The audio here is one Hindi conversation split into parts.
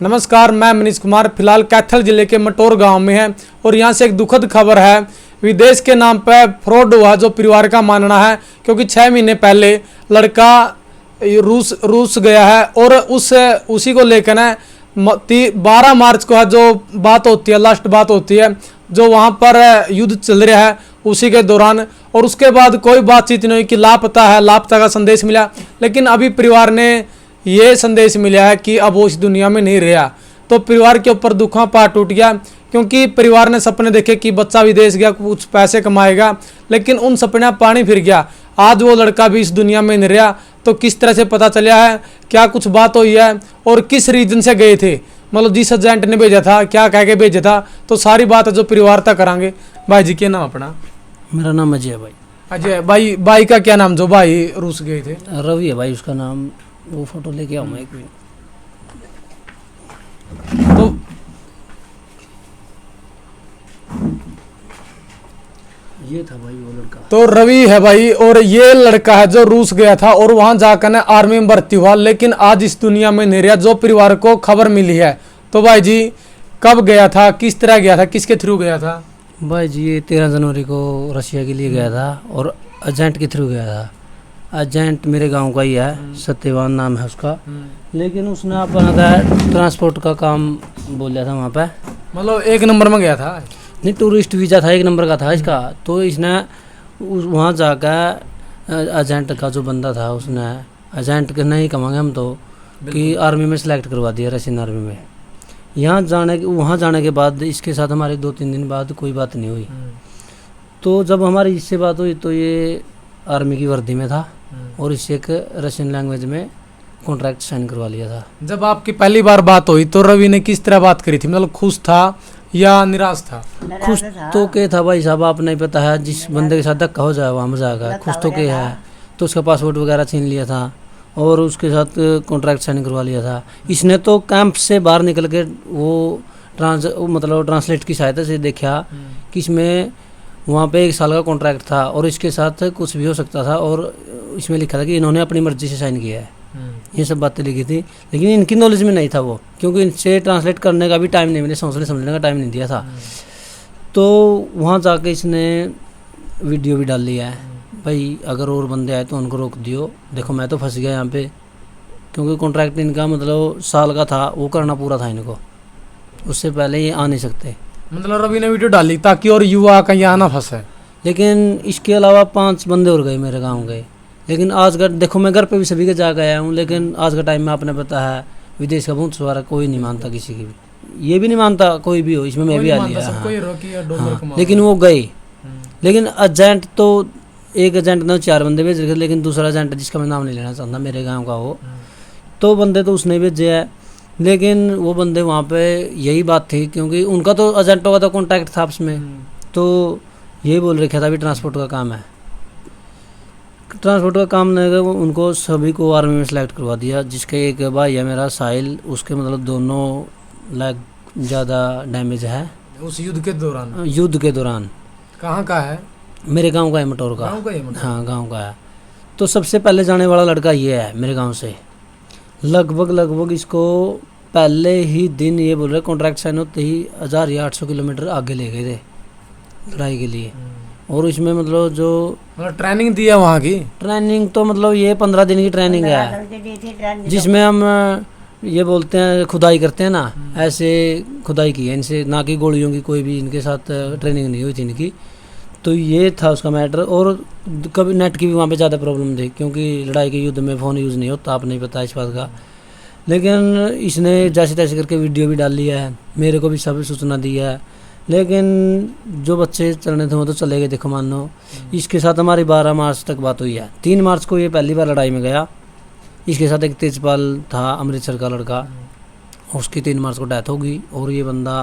नमस्कार, मैं मनीष कुमार। फिलहाल कैथल जिले के मटोर गांव में है और यहां से एक दुखद खबर है। विदेश के नाम पर फ्रॉड हुआ, जो परिवार का मानना है, क्योंकि 6 महीने पहले लड़का रूस गया है और उसी को लेकर ना 12 मार्च को है जो बात होती है, लास्ट बात होती है, जो वहां पर युद्ध चल रहा है उसी के दौरान। और उसके बाद कोई बातचीत नहीं हुई कि लापता है, लापता का संदेश मिला। लेकिन अभी परिवार ने ये संदेश मिला है कि अब वो इस दुनिया में नहीं रहा। तो परिवार के ऊपर दुखा पहाड़ टूट गया, क्योंकि परिवार ने सपने देखे कि बच्चा विदेश गया, कुछ पैसे कमाएगा, लेकिन उन सपने पानी फिर गया। आज वो लड़का भी इस दुनिया में नहीं रहा। तो किस तरह से पता चला है, क्या कुछ बात हुई है और किस रीजन से गए थे, मतलब जिस एजेंट ने भेजा था, क्या कह के भेजा था, तो सारी बात है जो परिवार तक करांगे। भाई जी क्या नाम अपना? मेरा नाम अजय है भाई। अजय भाई, भाई का क्या नाम जो भाई रूस गए थे? रवि है भाई उसका नाम। वो फोटो लेके आऊँ मैं एक मिनट। तो ये था भाई वो लड़का। तो रवि है भाई, और ये लड़का है जो रूस गया था और वहां जाकर ना आर्मी में भर्ती हुआ, लेकिन आज इस दुनिया में नहीं रहा, जो परिवार को खबर मिली है। तो भाई जी कब गया था, किस तरह गया था, किसके थ्रू गया था? भाई जी ये 13 जनवरी को रशिया के लिए गया था और एजेंट के थ्रू गया था। एजेंट मेरे गांव का ही है, सत्यवान नाम है उसका। लेकिन उसने अपना ट्रांसपोर्ट का काम बोला था वहाँ पे। मतलब 1 नंबर में गया था? नहीं, टूरिस्ट वीज़ा था, 1 नंबर का था इसका। तो इसने वहाँ जाकर एजेंट का जो बंदा था, उसने एजेंट के नहीं कमांगे हम तो, कि आर्मी में सेलेक्ट करवा दिया, रशियन आर्मी में। वहाँ जाने के बाद इसके साथ हमारे 2-3 दिन बाद कोई बात नहीं हुई। तो जब हमारी इससे बात हुई तो ये आर्मी की वर्दी में था और इससे एक रशियन लैंग्वेज में कॉन्ट्रैक्ट साइन करवा लिया था। जब आपकी पहली बार बात हुई तो रवि ने किस तरह बात करी थी, मतलब खुश था या निराश था? खुश तो के था भाई साहब, आप नहीं पता है, जिस बंदे के साथ धक्का हो जाए वहाँ मजा आएगा। खुश तो के है। तो उसका पासपोर्ट वगैरह छीन लिया था और उसके साथ कॉन्ट्रैक्ट साइन करवा लिया था। इसने तो कैंप से बाहर निकल के वो ट्रांसलेट की सहायता से देखा कि इसमें वहाँ पे 1 साल का कॉन्ट्रैक्ट था और इसके साथ कुछ भी हो सकता था। और इसमें लिखा था कि इन्होंने अपनी मर्जी से साइन किया है। ये सब बातें लिखी थी, लेकिन इनकी नॉलेज में नहीं था वो, क्योंकि इनसे ट्रांसलेट करने का भी टाइम नहीं मिला, सोचने समझने का टाइम नहीं दिया था। तो वहाँ जाके इसने वीडियो भी डाल लिया है, भाई अगर और बंदे आए तो उनको रोक दियो, देखो मैं तो फंस गया यहाँ पे। क्योंकि कॉन्ट्रैक्ट इनका मतलब साल का था, वो करना पूरा था इनको, उससे पहले ये आ नहीं सकते। मतलब रवि ने वीडियो डाली ताकि और युवा कहीं यहाँ ना फंसे। लेकिन इसके अलावा 5 बंदे और गए मेरे गाँव गए। लेकिन आज का देखो, मैं घर पे भी सभी के जा गया हूँ, लेकिन आज का टाइम में आपने पता है विदेश का बहुत सवार कोई नहीं मानता किसी की भी, ये भी नहीं मानता कोई भी हो, इसमें मैं भी आ लिया। हाँ, लेकिन वो गए। लेकिन एजेंट तो एक एजेंट ने 4 बंदे भेज रखे, लेकिन दूसरा एजेंट जिसका मैं नाम नहीं लेना चाहता, मेरे गाँव का वो, तो बंदे तो उसने भेजे है। लेकिन वो बंदे वहाँ पे यही बात थी, क्योंकि उनका तो एजेंटों का तो कॉन्टैक्ट था आपस में, तो यही बोल रखा था भी ट्रांसपोर्ट का काम है। ट्रांसपोर्ट का काम नहीं है, उनको सभी को आर्मी में सेलेक्ट करवा दिया। जिसके एक भाई है मेरा साहिल, उसके मतलब दोनों लेग ज़्यादा डैमेज है उस युद्ध के दौरान। युद्ध के दौरान। कहाँ का है? मेरे गांव का है, मटोर का। हाँ, गांव का है। तो सबसे पहले जाने वाला लड़का ये है मेरे गांव से। लगभग इसको पहले ही दिन ये बोल रहे कॉन्ट्रैक्ट साइन होते ही 1000 या 800 किलोमीटर आगे ले गए थे लड़ाई के लिए। और इसमें मतलब जो ट्रेनिंग दी है वहाँ की, ट्रेनिंग तो मतलब ये 15 दिन की ट्रेनिंग है, जिसमें हम ये बोलते हैं खुदाई करते हैं ना, ऐसे खुदाई की है इनसे, ना कि गोलियों की कोई भी इनके साथ ट्रेनिंग नहीं हुई थी इनकी। तो ये था उसका मैटर। और कभी नेट की भी वहाँ पे ज़्यादा प्रॉब्लम थी, क्योंकि लड़ाई के युद्ध में फ़ोन यूज़ नहीं होता, आप नहीं पता इस बात का। लेकिन इसने जैसे तैसे करके वीडियो भी डाल लिया है, मेरे को भी सब सूचना दी है। लेकिन जो बच्चे चलने थे वो तो चले गए, देखो मान लो। इसके साथ हमारी 12 मार्च तक बात हुई है। 3 मार्च को ये पहली बार लड़ाई में गया। इसके साथ एक तेजपाल था अमृतसर का लड़का, उसकी 3 मार्च को डेथ होगी। और ये बंदा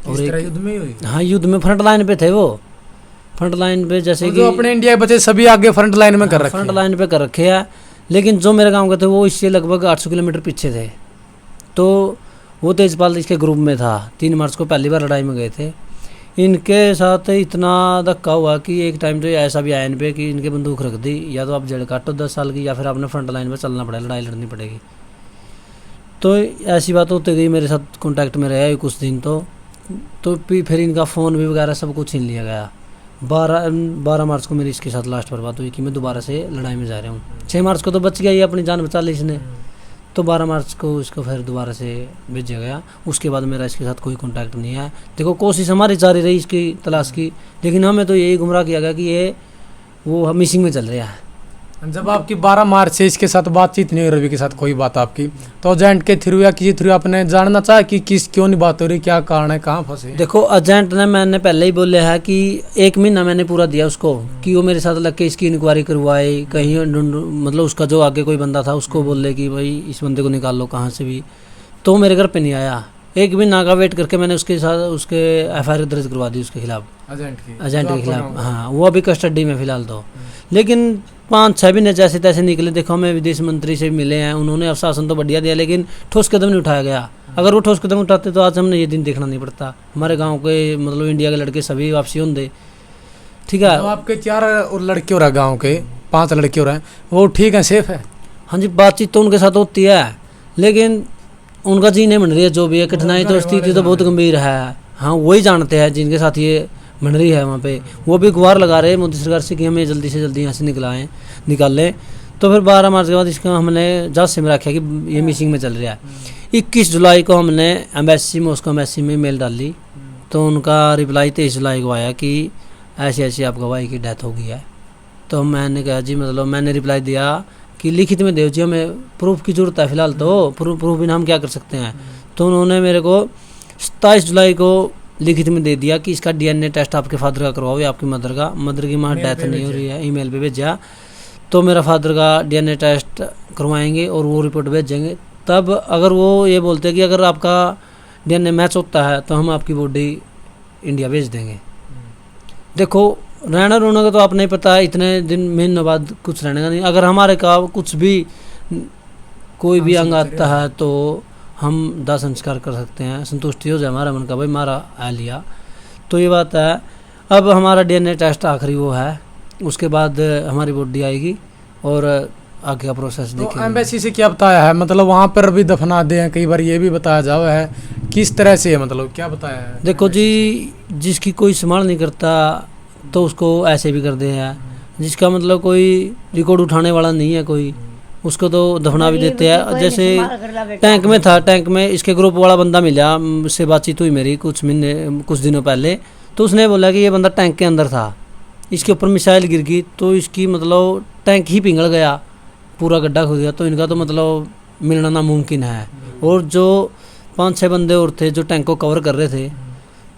और एक युद्ध में हुई? हाँ, युद्ध में फ्रंट लाइन पे थे वो। फ्रंट लाइन पे जैसे कि अपने इंडिया के बच्चे सभी आगे फ्रंट लाइन में कर रखे, फ्रंट लाइन पे कर रखे हैं। लेकिन जो मेरे गाँव के थे वो इससे लगभग 800 किलोमीटर पीछे थे। तो वो तेजपाल इसके ग्रुप में था। 3 मार्च को पहली बार लड़ाई में गए थे। इनके साथ इतना धक्का हुआ कि एक टाइम तो ऐसा भी आया इन पे कि इनके बंदूक रख दी, या तो आप जड़ काटो 10 साल की, या फिर आपने फ्रंट लाइन में चलना पड़ेगा, लड़ाई लड़नी पड़ेगी। तो ऐसी बात होती गई, मेरे साथ कांटेक्ट में रहा कुछ दिन। तो फिर इनका फ़ोन भी वगैरह सब कुछ छीन लिया गया। 12 मार्च को मेरी इसके साथ लास्ट पर बात हुई कि मैं दोबारा से लड़ाई में जा रहा हूँ। 6 मार्च को तो बच गया, ये अपनी जान बचा ली इसने। तो 12 मार्च को इसको फिर दोबारा से भेजा गया। उसके बाद मेरा इसके साथ कोई कांटेक्ट नहीं है। देखो कोशिश हमारी जारी रही इसकी तलाश की, लेकिन हमें तो यही गुमराह किया गया कि ये वो मिसिंग में चल रहा है। जब आपकी 12 मार्च से इसके साथ बातचीत नहीं हो रही, के साथ कोई बात आपकी, तो एजेंट के थ्रू या किसी थ्रू आपने जानना चाहा कि किस क्यों नहीं बात हो रही, क्या कारण है, कहाँ फंसे? देखो एजेंट ने, मैंने पहले ही बोले है कि 1 महीना मैंने पूरा दिया उसको कि वो मेरे साथ लग के इसकी इंक्वायरी करवाए, कहीं मतलब उसका जो आगे कोई बंदा था उसको बोले कि भाई इस बंदे को निकाल लो कहाँ से भी। तो मेरे घर पे नहीं आया। 1 महीना का वेट करके मैंने उसके साथ उसके FIR दर्ज करवा दी उसके खिलाफ, एजेंट के खिलाफ। हाँ, वो अभी कस्टडी में फिलहाल तो। लेकिन 5-6 महीने जैसे तैसे निकले। देखो हमें विदेश मंत्री से मिले हैं, उन्होंने आश्वासन तो बढ़िया दिया, लेकिन ठोस कदम नहीं उठाया गया। अगर वो ठोस कदम उठाते तो आज हमने ये दिन देखना नहीं पड़ता। हमारे गांव के मतलब इंडिया के लड़के सभी वापसी होंगे। ठीक है, तो आपके 4 और लड़के हो रहे गाँव के, 5 लड़के हो रहे हैं, वो ठीक है, सेफ है? हाँ जी, बातचीत तो उनके साथ होती है, लेकिन उनका जी नहीं बन रही है। जो भी है कठिनाई तो स्थिति तो बहुत गंभीर है। हाँ, वही जानते हैं जिनके साथ ये बन रही है वहाँ पे। वो भी गुहार लगा रहे हैं मोदी सरकार से कि हमें जल्दी से जल्दी यहाँ से निकाल लें। तो फिर 12 मार्च के बाद इसका हमने जांच से में रखा कि ये मिसिंग में चल रहा है। 21 जुलाई को हमने एम्बेसी में, उसको एम्बेसी में मेल डाली। तो उनका रिप्लाई 23 जुलाई को आया कि ऐसी ऐसी आपका भाई की डेथ हो गई है। तो मैंने कहा जी, मतलब मैंने रिप्लाई दिया कि लिखित में दो जी, हमें प्रूफ की जरूरत है फिलहाल, तो प्रूफ बिना हम क्या कर सकते हैं। तो उन्होंने मेरे को 27 जुलाई को लिखित में दे दिया कि इसका DNA टेस्ट आपके फादर का करवाओ या आपकी मदर की माँ डेथ नहीं हो रही है। ईमेल पे भेजा। तो मेरा फादर का DNA टेस्ट करवाएंगे और वो रिपोर्ट भेजेंगे। तब अगर वो ये बोलते हैं कि अगर आपका DNA मैच होता है तो हम आपकी बॉडी इंडिया भेज देंगे। देखो रहना रोना का तो आप नहीं पता है, इतने दिन महीनों बाद कुछ रहने का नहीं। अगर हमारे का कुछ भी कोई भी अंग आता है तो हम दाह संस्कार कर सकते हैं, संतुष्टि हो जाए हमारा मन का, भाई मारा आ लिया। तो ये बात है। अब हमारा DNA टेस्ट आखिरी वो है, उसके बाद हमारी बॉडी आएगी और आगे का प्रोसेस तो देखेंगे। एम्बेसी से क्या बताया है, मतलब वहाँ पर भी दफना दे हैं, कई बार ये भी बताया जावा है, किस तरह से है, मतलब क्या बताया है? देखो जी, जिसकी कोई संभाल नहीं करता तो उसको ऐसे भी कर दे हैं। जिसका मतलब कोई रिकॉर्ड उठाने वाला नहीं है कोई, उसको तो दफना भी देते हैं। जैसे टैंक में था, टैंक में इसके ग्रुप वाला बंदा मिला, उससे बातचीत हुई मेरी कुछ दिनों पहले। तो उसने बोला कि ये बंदा टैंक के अंदर था, इसके ऊपर मिसाइल गिर गई तो इसकी मतलब टैंक ही पिघल गया, पूरा गड्ढा खुद गया। तो इनका तो मतलब मिलना नामुमकिन है। और जो 5-6 बंदे और थे जो टैंक को कवर कर रहे थे,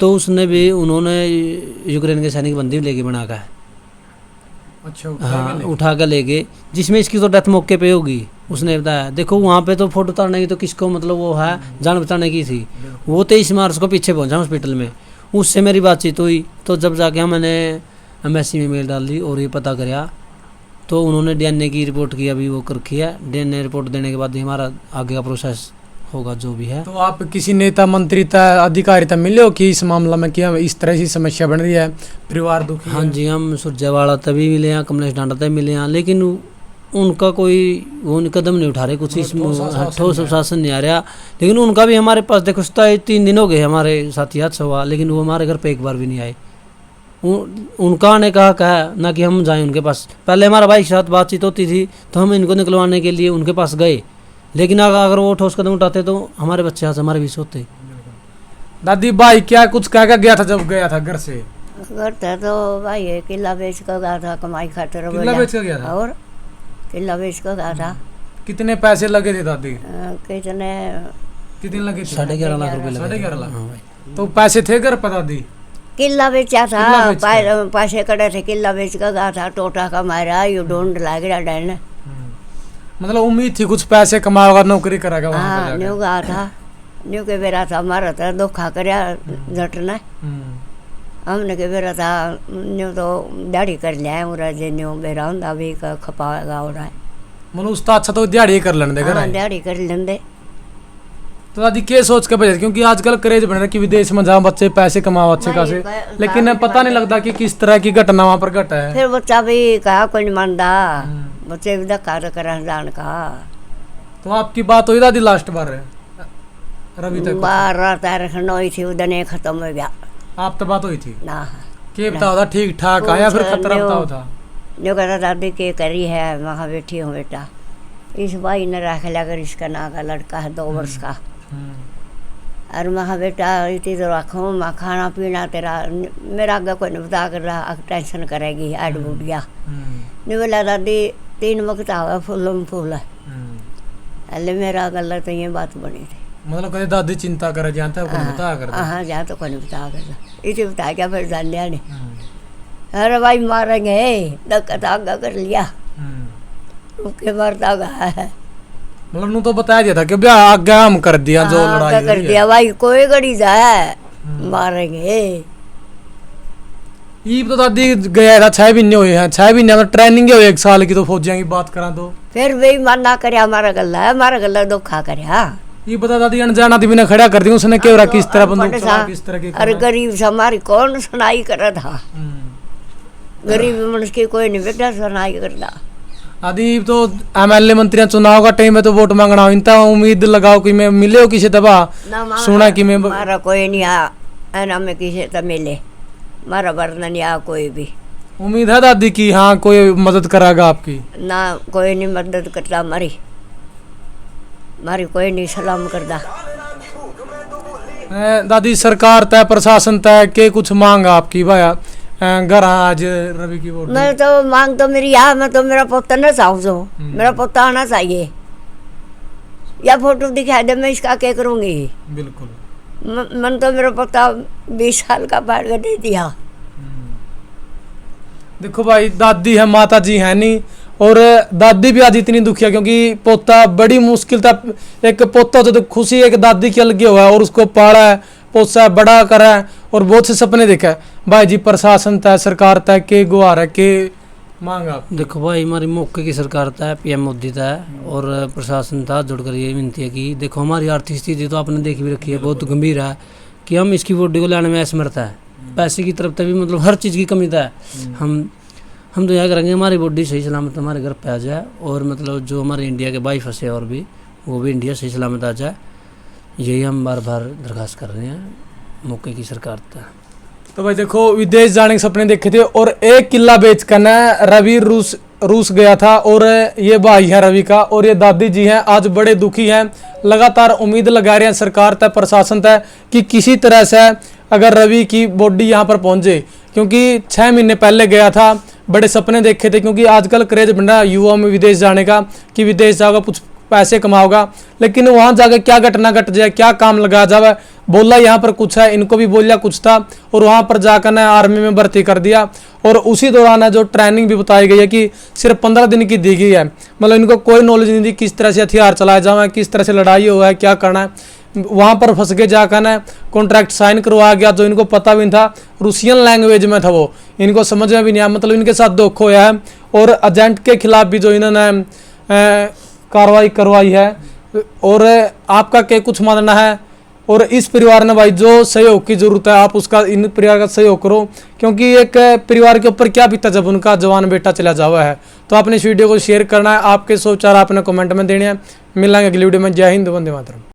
तो उसने भी, उन्होंने यूक्रेन के सैनिक बंदी लेके बना का है। अच्छा, हाँ, उठा कर ले गए, जिसमें इसकी तो डेथ मौके पे होगी, उसने बताया। देखो वहाँ पे तो फोटो उतारने की तो किसको मतलब वो है, जान बचाने की थी। वो 23 मार्च को पीछे पहुंचा हॉस्पिटल में, उससे मेरी बातचीत हुई। तो जब जाके मैंने एम्बेसी में मेल डाल दी और ये पता कराया, तो उन्होंने DNA की रिपोर्ट की, अभी वो कर रखी है। DNA रिपोर्ट देने के बाद ही हमारा आगे का प्रोसेस होगा जो भी है। तो आप किसी नेता मंत्री अधिकारी तक मिले हो कि इस मामला में क्या इस तरह की समस्या बन रही है, परिवार दुखी? हाँ जी, हम सुरजेवाला तभी मिले हैं, कमलेश डांडा तभी मिले हैं, लेकिन उनका कोई वो कदम नहीं उठा रहे, कुछ इसमें ठोस शासन नहीं आ रहा। लेकिन उनका भी हमारे पास, देखो 3 दिन हो गए हमारे साथ हादसा हुआ, लेकिन वो हमारे घर पे एक बार भी नहीं आए। उनका ने कहा ना कि हम जाएं उनके पास। पहले हमारा भाई के साथ बातचीत होती थी तो हम इनको निकलवाने के लिए उनके पास गए, लेकिन अगर वो ठोस कदम उठाते तो हमारे बच्चे आज हमारे बीच होते। दादी भाई क्या कुछ कह गया था जब गया था घर से? घर था तो भाई ये किला बेच कर गया था, कमाई खातिर। किला बेच कर गया था? और किला बेच कर गया था। कितने पैसे लगे थे दादी? कितने लगे थे? 11.5 लाख रुपए लगे। 11.5 लाख। तो पैसे थे घर पर दादी? किला बेचा था, किला बेच पैसे कड़े थे, किला बेच कर गया था। टोटा का मारा यू ढूंढ लाग रहा डैन। मतलब उम्मीद थी कुछ पैसे कमाएगा, नौकरी करेगा वहाँ हाँ, न्यू गया था, न्यू के बेरा था हमारा था धोखा करया झटना। हमने के बेरा था न्यू तो दाढ़ी कर लिया उरा जे न्यू बेरा हुंदा भी खपाएगा हो रहा है। मतलब उसका अच्छा तो दिहाड़ी कर लेने देगा। हाँ, दिहाड़ी कर लेंदे। तो दादी क्या सोच के भेजे, क्योंकि आजकल क्रेज बन रहा है कि विदेश में जहाँ बच्चे पैसे कमाओ अच्छे खासे, लेकिन पता नहीं लगता कि किस तरह की घटना वहाँ पर घटा है। फिर बच्चा भी कहा कोई नहीं मानता, बच्चे भी धक्का कर जान का। तो आपकी बात हुई दादी लास्ट बार रवि तक? 12 तारीख नई थी उदने खत्म हो गया आप तो बात हुई थी ना। के बताओ था ठीक ठाक आया फिर खतरा बताओ था? जो कहता दादी के करी है, वहाँ बैठी हूँ बेटा, इस भाई ने रख लिया कर, इसका ना का लड़का है 2 वर्ष का, और वहाँ बेटा इतनी तो रखूँ, मैं खाना पीना तेरा मेरा आगे कोई नहीं बता कर रहा, टेंशन करेगी ऐड बूट गया। नहीं बोला दादी 3 वक्त आवा फूलों में फूल है, अल्ले मेरा गला तो ये बात बनी थी। मतलब कभी दादी चिंता करे जानता है कोई बता कर? हाँ जहाँ तो कोई नहीं बता कर, इसे बता क्या फिर जान लिया नहीं, अरे भाई मारेंगे धक्का धागा कर लिया, उसके मरता है। मतलब नू तो बताया दिया था कि ब्याह आगे हम कर दिया जो लड़ाई कर दिया भाई, कोई गड़ी जाए मारेंगे। ये तो दादी गया था 6 महीने हुए हैं, 6 महीने में ट्रेनिंग हो 1 साल की, तो फौजियों की बात करा तो फिर भी मना करया, हमारा गला है, हमारा गला धोखा करया। ये बता दादी अनजान आदमी ने खड़ा कर दिया, उसने क्यों किस तरह बंदूक चला, किस तरह की? अरे गरीब से हमारी कौन सुनाई कर था, गरीब मनुष्य की कोई नहीं बेटा सुनाई करता। आदि तो MLA मंत्री चुनाव का टाइम है तो वोट मांगना हो, इनता उम्मीद लगाओ कि मैं मिले हो किसी दबा सुना कि मैं हमारा कोई नहीं आ ना में किसी तो मिले, हमारा वर्णन नहीं आ कोई भी। उम्मीद है दादी की हाँ कोई मदद कराएगा आपकी? ना कोई नहीं मदद करता, हमारी कोई नहीं सलाम करता। दादी सरकार तय प्रशासन तय के कुछ मांग आपकी भाया घर आज रवि की वोट? मैं तो मांग तो मेरी यहाँ, मैं तो मेरा पोता ना चाहूँ, मेरा पोता आना चाहिए, या फोटो दिखा दे मैं इसका क्या करूँगी। बिल्कुल मन तो मेरा पोता 20 साल का बाढ़ दे दिया। देखो भाई दादी है माता जी है नहीं, और दादी भी आज इतनी दुखी है क्योंकि पोता बड़ी मुश्किल था, एक पोता तो खुशी एक दादी के अलग हुआ है, और उसको पाला है, पोसा है, बड़ा करा है, और बहुत से सपने देखा है। भाई जी प्रशासन तय सरकार तय के गुहार है के मांग आप? देखो भाई हमारी मौके की सरकार था, PM मोदी था, और प्रशासन था जुड़कर ये विनती है कि देखो हमारी आर्थिक स्थिति तो आपने देख भी रखी है, बहुत गंभीर है कि हम इसकी बॉडी को लाने में असमर्थ है, पैसे की तरफ भी मतलब हर चीज़ की कमी था। हम तो यह करेंगे हमारी बॉडी सही सलामत हमारे घर पे आ जाए, और मतलब जो हमारे इंडिया के भाई फंसे और भी वो भी इंडिया सही सलामत आ जाए, यही हम बार बार दरखास्त कर रहे हैं मौके की सरकार तक। तो भाई देखो विदेश जाने के सपने देखे थे, और 1 किला बेच कर ना रवि रूस गया था, और ये भाई है रवि का, और ये दादी जी हैं आज बड़े दुखी हैं, लगातार उम्मीद लगा रहे हैं सरकार तक प्रशासन तक कि किसी तरह से अगर रवि की बॉडी यहाँ पर पहुँचे, क्योंकि 6 महीने पहले गया था, बड़े सपने देखे थे, क्योंकि आजकल क्रेज बन रहा है युवाओं में विदेश जाने का कि विदेश जाओगा कुछ पैसे कमाओगा, लेकिन वहाँ जाकर क्या घटना घट जाए, क्या काम लगा जाए, बोला यहाँ पर कुछ है, इनको भी बोलिया कुछ था, और वहाँ पर जाकर ना आर्मी में भर्ती कर दिया। और उसी दौरान जो ट्रेनिंग भी बताई गई है कि सिर्फ 15 दिन की दी गई है, मतलब इनको कोई नॉलेज नहीं दी किस तरह से हथियार चलाए जाए, किस तरह से लड़ाई हुआ है, क्या करना है। वहाँ पर फंस के जाकर ना कॉन्ट्रैक्ट साइन करवाया गया जो इनको पता भी नहीं था, रूसियन लैंग्वेज में था, वो इनको समझ में भी नहीं आया, मतलब इनके साथ धोखा हुआ है। और एजेंट के खिलाफ भी जो इन्होंने कार्रवाई करवाई है। और आपका क्या कुछ मानना है? और इस परिवार ने भाई जो सहयोग की जरूरत है आप उसका इन परिवार का सहयोग करो, क्योंकि एक परिवार के ऊपर क्या बीता जब उनका जवान बेटा चला जावा है। तो आपने इस वीडियो को शेयर करना है, आपके 100 विचार आपने कमेंट में देने हैं। मिलेंगे अगली वीडियो में। जय हिंद, वंदे मातरम।